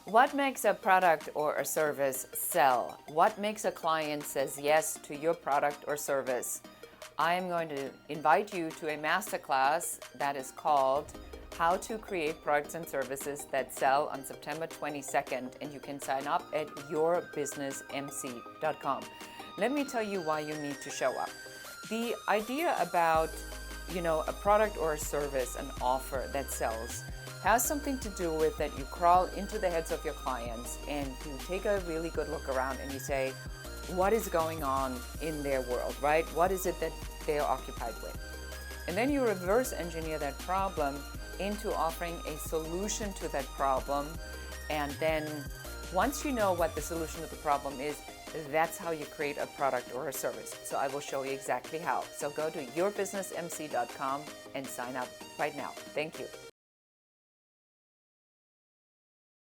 What makes a product or a service sell? What makes a client says yes to your product or service? I am going to invite you to a masterclass that is called How to Create Products and Services That Sell on September 22nd, and you can sign up at yourbusinessmc.com. Let me tell you why you need to show up. The idea about, a product or a service, an offer that sells, has something to do with that you crawl into the heads of your clients and you take a really good look around and you say, what is going on in their world, right? What is it that they are occupied with? And then you reverse engineer that problem into offering a solution to that problem. And then once you know what the solution to the problem is, that's how you create a product or a service. So I will show you exactly how. So go to yourbusinessmc.com and sign up right now. Thank you.